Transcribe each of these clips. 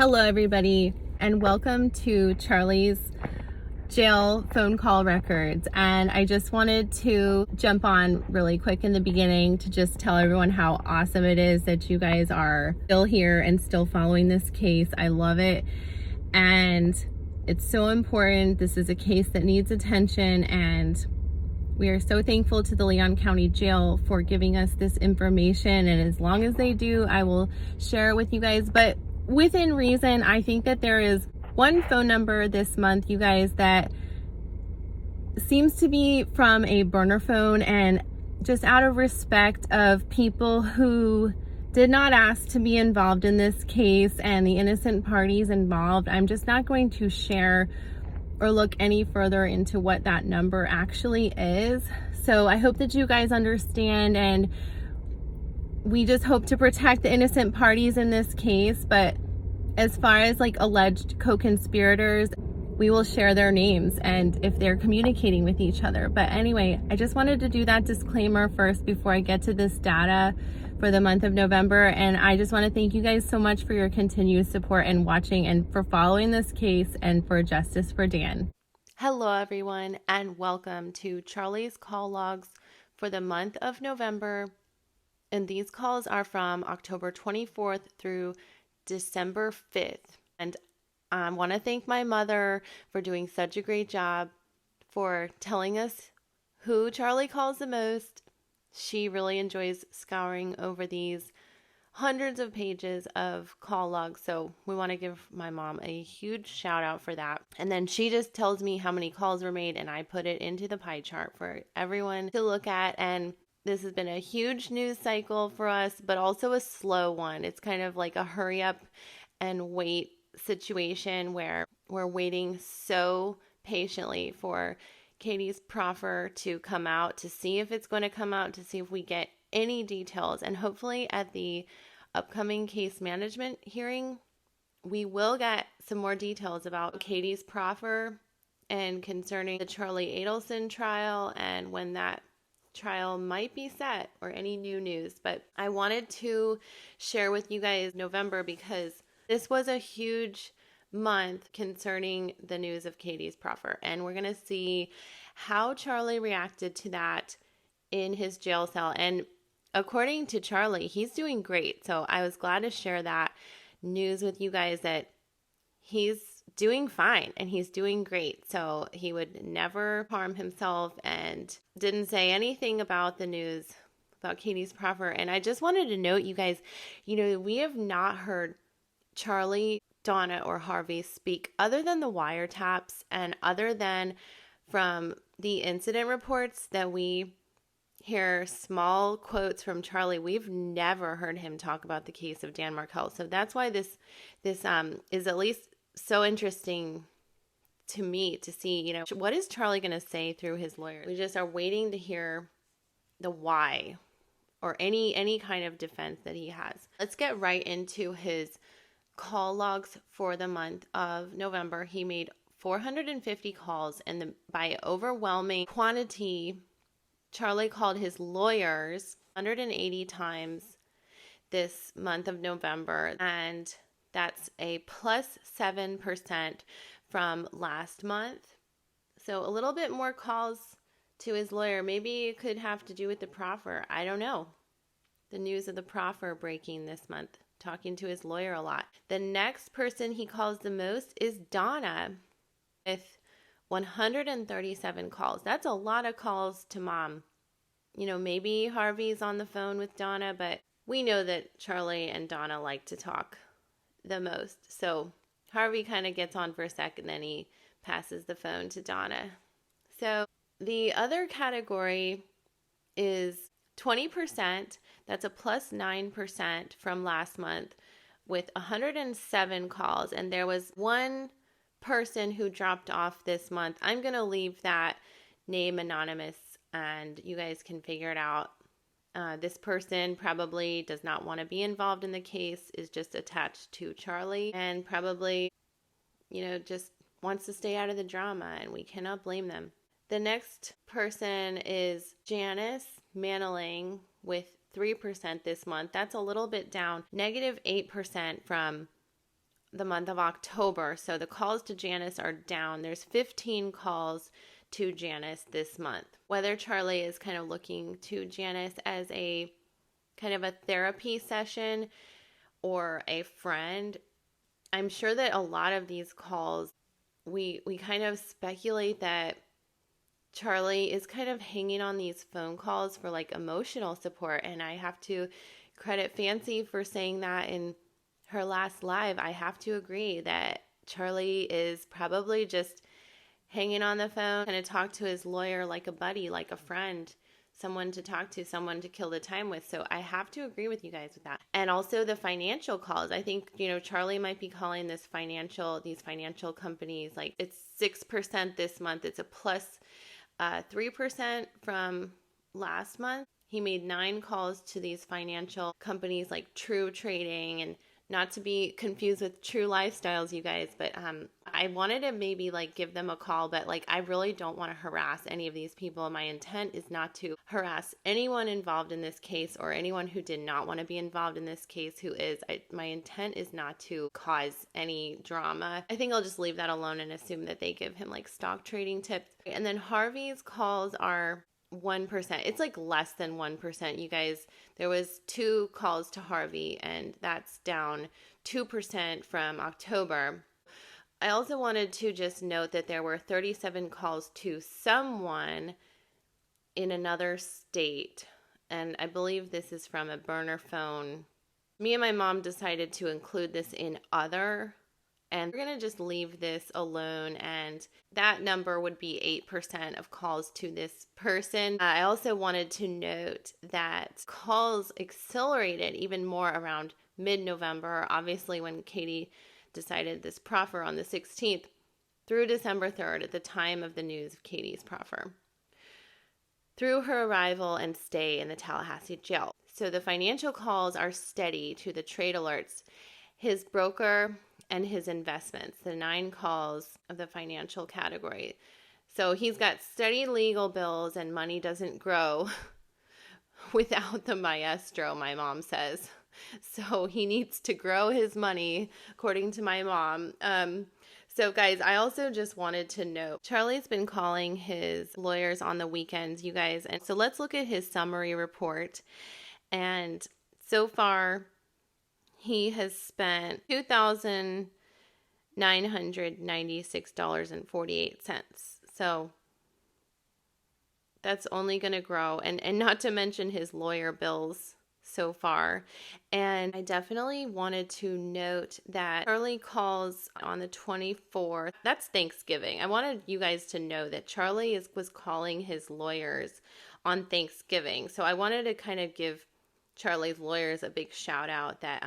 Hello, everybody, and welcome to Charlie's jail phone call records. And I just wanted to jump on really quick in the beginning to just tell everyone how awesome it is that you guys are still here and still following this case. I love it, and it's so important. This is a case that needs attention, and we are so thankful to the Leon County Jail for giving us this information. And as long as they do, I will share it with you guys. But within reason, I think that there is one phone number this month, you guys, that seems to be from a burner phone, and just out of respect of people who did not ask to be involved in this case and the innocent parties involved, I'm just not going to share or look any further into what that number actually is. So I hope that you guys understand, and we just hope to protect the innocent parties in this case. But as far as like alleged co-conspirators, we will share their names and if they're communicating with each other. But anyway, I just wanted to do that disclaimer first before I get to this data for the month of November. And I just want to thank you guys so much for your continued support and watching and for following this case and for justice for Dan. Hello, everyone, and welcome to Charlie's call logs for the month of November. And these calls are from October 24th through December 5th. And I want to thank my mother for doing such a great job for telling us who Charlie calls the most. She really enjoys scouring over these hundreds of pages of call logs. So we want to give my mom a huge shout out for that. And then she just tells me how many calls were made, and I put it into the pie chart for everyone to look at. And this has been a huge news cycle for us, but also a slow one. It's kind of like a hurry up and wait situation where we're waiting so patiently for Katie's proffer to come out, to see if it's going to come out, to see if we get any details. And hopefully at the upcoming case management hearing, we will get some more details about Katie's proffer and concerning the Charlie Adelson trial and when that trial might be set or any new news. But I wanted to share with you guys November because this was a huge month concerning the news of Katie's proffer, and we're going to see how Charlie reacted to that in his jail cell. And according to Charlie, he's doing great. So I was glad to share that news with you guys, that he's doing fine and he's doing great. So he would never harm himself and didn't say anything about the news about Katie's proffer. And I just wanted to note, you guys, we have not heard Charlie, Donna, or Harvey speak other than the wiretaps and other than from the incident reports that we hear small quotes from Charlie. We've never heard him talk about the case of Dan Markel. So that's why this is at least so interesting to me to see, what is Charlie going to say through his lawyer. We just are waiting to hear the why or any kind of defense that he has. Let's get right into his call logs for the month of November. He made 450 calls, and by overwhelming quantity, Charlie called his lawyers 180 times this month of November, and that's a plus 7% from last month. So a little bit more calls to his lawyer. Maybe it could have to do with the proffer. I don't know. The news of the proffer breaking this month. Talking to his lawyer a lot. The next person he calls the most is Donna with 137 calls. That's a lot of calls to mom. Maybe Harvey's on the phone with Donna, but we know that Charlie and Donna like to talk the most. So Harvey kind of gets on for a second, then he passes the phone to Donna. So the other category is 20%. That's a plus 9% from last month with 107 calls. And there was one person who dropped off this month. I'm going to leave that name anonymous and you guys can figure it out. This person probably does not want to be involved in the case, is just attached to Charlie, and probably, just wants to stay out of the drama, and we cannot blame them. The next person is Janice Manling with 3% this month. That's a little bit down, negative 8% from the month of October. So the calls to Janice are down. There's 15 calls to Janice this month. Whether Charlie is kind of looking to Janice as a kind of a therapy session or a friend, I'm sure that a lot of these calls, we kind of speculate that Charlie is kind of hanging on these phone calls for like emotional support. And I have to credit Fancy for saying that in her last live. I have to agree that Charlie is probably just hanging on the phone, kind of talk to his lawyer like a buddy, like a friend, someone to talk to, someone to kill the time with. So I have to agree with you guys with that. And also the financial calls. I think, Charlie might be calling these financial companies, like it's 6% this month. It's a plus 3% from last month. He made 9 calls to these financial companies like True Trading, and not to be confused with True Lifestyles, you guys, but I wanted to maybe like give them a call, but like I really don't want to harass any of these people. My intent is not to harass anyone involved in this case or anyone who did not want to be involved in this case my intent is not to cause any drama. I think I'll just leave that alone and assume that they give him like stock trading tips. And then Harvey's calls are 1%. It's like less than 1%, you guys. There was 2 calls to Harvey, and that's down 2% from October. I also wanted to just note that there were 37 calls to someone in another state, and I believe this is from a burner phone. Me and my mom decided to include this in other, and we're going to just leave this alone, and that number would be 8% of calls to this person. I also wanted to note that calls accelerated even more around mid-November, obviously when Katie decided this proffer on the 16th, through December 3rd at the time of the news of Katie's proffer, through her arrival and stay in the Tallahassee jail. So the financial calls are steady to the trade alerts, his broker, and his investments, the 9 calls of the financial category. So he's got steady legal bills, and money doesn't grow without the maestro, my mom says. So he needs to grow his money, according to my mom. So guys, I also just wanted to note, Charlie's been calling his lawyers on the weekends, you guys. And so let's look at his summary report. And so far, he has spent $2,996.48. So that's only going to grow. And not to mention his lawyer bills so far. And I definitely wanted to note that Charlie calls on the 24th. That's Thanksgiving. I wanted you guys to know that Charlie was calling his lawyers on Thanksgiving. So I wanted to kind of give Charlie's lawyers a big shout out that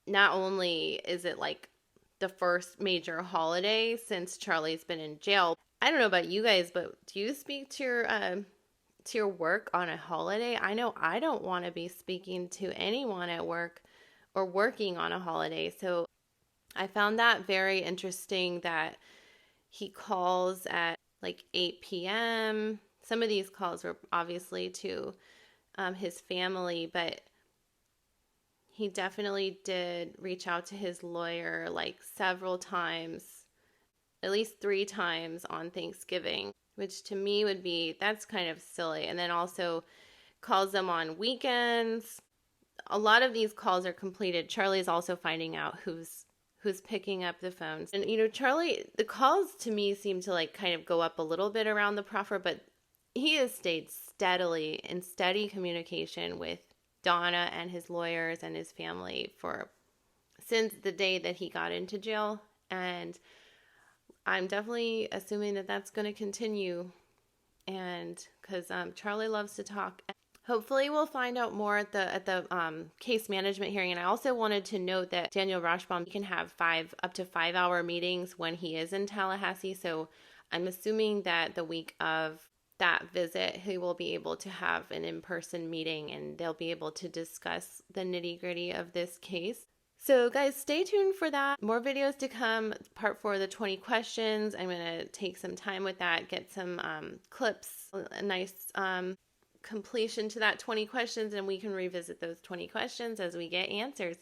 not only is it like the first major holiday since Charlie's been in jail. I don't know about you guys, but do you speak to your work on a holiday? I know I don't want to be speaking to anyone at work or working on a holiday. So I found that very interesting that he calls at like 8 p.m. Some of these calls were obviously to his family, but he definitely did reach out to his lawyer like several times, at least 3 times on Thanksgiving, which to me would be, that's kind of silly. And then also calls them on weekends. A lot of these calls are completed. Charlie's also finding out who's picking up the phones. And, Charlie, the calls to me seem to like kind of go up a little bit around the proffer, but he has stayed steadily in steady communication with Donna and his lawyers and his family since the day that he got into jail. And I'm definitely assuming that that's going to continue, and because Charlie loves to talk. Hopefully we'll find out more at the case management hearing. And I also wanted to note that Daniel Rashbaum can have up to 5-hour meetings when he is in Tallahassee. So I'm assuming that the week of that visit, he will be able to have an in-person meeting, and they'll be able to discuss the nitty-gritty of this case. So guys, stay tuned for that. More videos to come. Part 4 of the 20 questions. I'm going to take some time with that, get some clips, a nice completion to that 20 questions, and we can revisit those 20 questions as we get answers.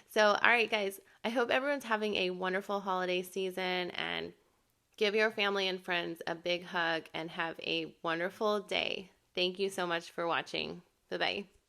So, all right, guys, I hope everyone's having a wonderful holiday season, and give your family and friends a big hug and have a wonderful day. Thank you so much for watching. Bye-bye.